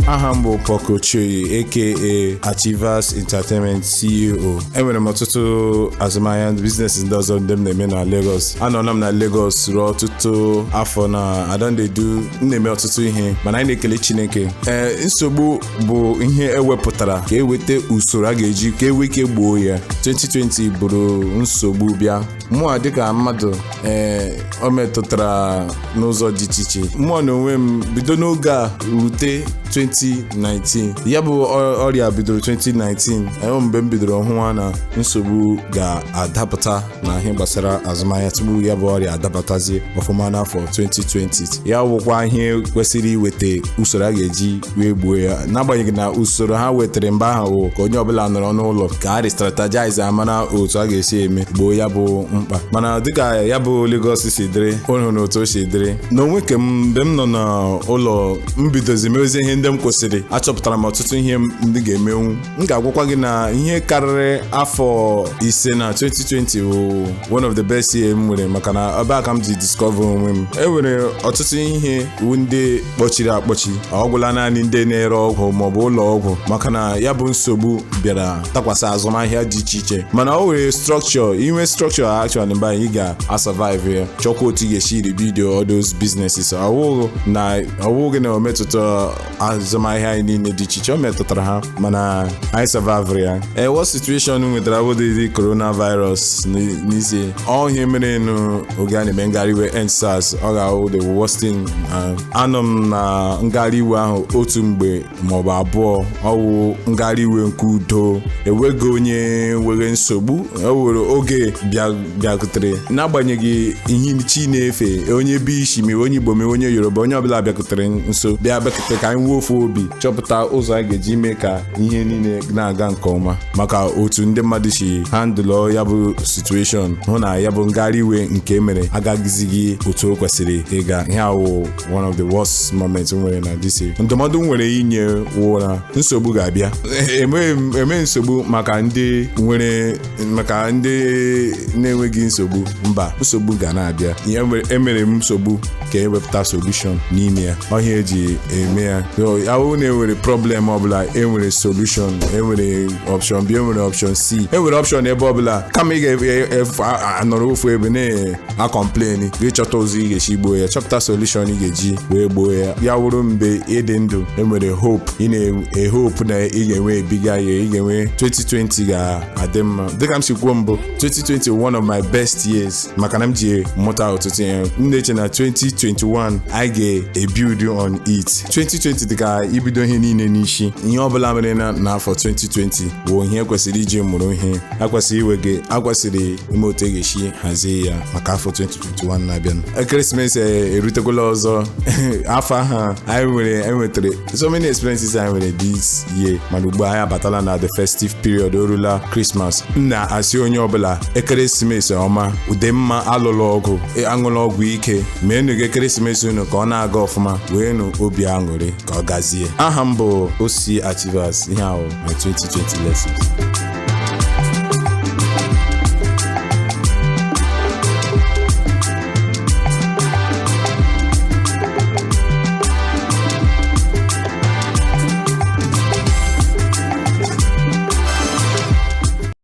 aha m bụ Pokochoyi aka Achievas Entertainment CEO. Enwere m ọtụtụ azụmahịa business ndị ọzọ ndị m na-eme na Lagos. Anọla m na Lagos ruo ọtụtụ afọ na m na-eme ọtụtụ ihe mana anyị na-ekele Chineke. Nsogbu bụ ihe ewepụtara ka eweta usoro a ga-eji ka enwe ike gboo ya. 2020 bụrụ nsogbu bịa mụọ dịka mmadụ o metụtara n'ụzọ dị iche iche. Mụọ na onwe m bido n'oge a rute 2019, ya bụ ọrịa bidoro 2019. Mgbe m bidoro hụwa na nsogbu ga-adapụta na ihe gbasara azụmahịa tupu ya bụ ọrịa adapụtazie ọfụma n'afọ 2020. Ya bụkwa ihe kwesịrị iweta usoro a ga-eji wee gbuo ya, n'agbanyeghị na usoro ha wetara mgbe ahụ ka onye ọbụla nọrọ n'ụlọ ka a restrategize amara otu a ga-esi eme gboo ya bụ mkpa. Mana dịka ya bụ Lagos si dịrị ụnụ na otu o si dịrị n'onwe ke mgbe m nọ n'ụlọ mbidozi mezi ihe ndị m kwesịrị, achọpụtara m ọtụtụ ihe ndị ga-emenwu. M ga-agwakwa gị na ihe karịrị afọ 5 na 2020 bụ one of the best year m nwere, maka na ebe aka m ji discover onwe m. Enwere ọtụtụ ihe ndị kpọchiri akpọchi, ọgwụla naanị ndị na-ere ọgwụ maọbụ ụlọ ọgwụ, maka na ya bụ nsogbu bịara takwasị azụmahịa dị iche iche. Mana o nwere structure, inwe structure actually mgbe anyị ga-survive ya, chọkwa otu ị ga-esi rebuild all those businesses. Ọwụghị na o metụta azụmahịa anyị niile dị iche iche, o metụtara ha mana anyị survive ya. What situation nwetara wụdịdị coronavirus n'isi ihe mere n'oge a na-eme ngagharị iwe EndSARS, ọ ga-ahụ the worst thing. Anọ m na ngagharị iwe ahụ otu mgbe maọbụ abụọ. Ọwụ ngagharị iwe nke udo, enweghị onye nwere nsogbu. O nwere oge bịakutere, n'agbanyeghị ihe chi na-efe, onye bụ isi mere onye Igbo mere onye Yoruba, onye ọbụla bịakutere nso bịakutere ka anyị nwee ofu obi, chọpụta ụzọ a ga-eji mee ka ihe niile na-aga nke ọma maka otu ndị mmadụ si handụlọ ya bụ situation, hụ na ya bụ ngagharị iwe nke mere agaghịzighị otu o kwesịrị ịga. Ihe awụ one of the worst moments nwere na this year. Ndụmọdụ nwere inye wụ na nsogbu ga-abịa. Eme nsogbu maka ndị na-enweghị nsogbu, mba, nsogbu ga na-abịa. Emere m nsogbu ka ewepụta solution n'ime ya, ọhịa eji eme ya. Ahụ na-enwere problem ọbụla enwere solution, enwere option B, enwere option C, enwere option ebe ọbụla. Kama ị ga-anọrọ ofu ebe na-complain, gị chọta ụzọ ị ga-esi gboo ya, chọpụta solution ị ga-eji wee gboo ya. Ya wụrụ mgbe ịdị ndụ enwere hope, ị na-ehope na ị ga-enwe ebiga ya, ị ga-enwe 2020 ga-adị mma. Dịka m si kwuo mbụ, 2020 one of my best years maka na m ji mụta ọtụtụ ihe. M na-eche na 2021 I ga-ebuild on it. 2020 dịka ibido ihe niile n'isi. Ihe ọbụla mere n'afọ 2020 bụ ihe kwesịrị iji mụrụ ihe, akwesịrị ime otu e ga-esi hazie ya maka afọ 2021 na-abịa. Ekeresimesi erutekwala ọzọ. Afọ ahụ anyị nwetara so many experiences anyị nwere this year, mana ugbu anyị abatala na the festive period, orula Christmas. M na-asị onye ọbụla ekeresimesi ọma, ude mma, alụlụ ọgwụ, aṅụla ọgwụ ike, meenụ gị ekeresimesi unu ka ọ na-aga ọfụma, wee nụ obi aṅụrị ka ọ gazie. Aha m bụ Ossy Achievas, ihe ahụ my 2020 lessons.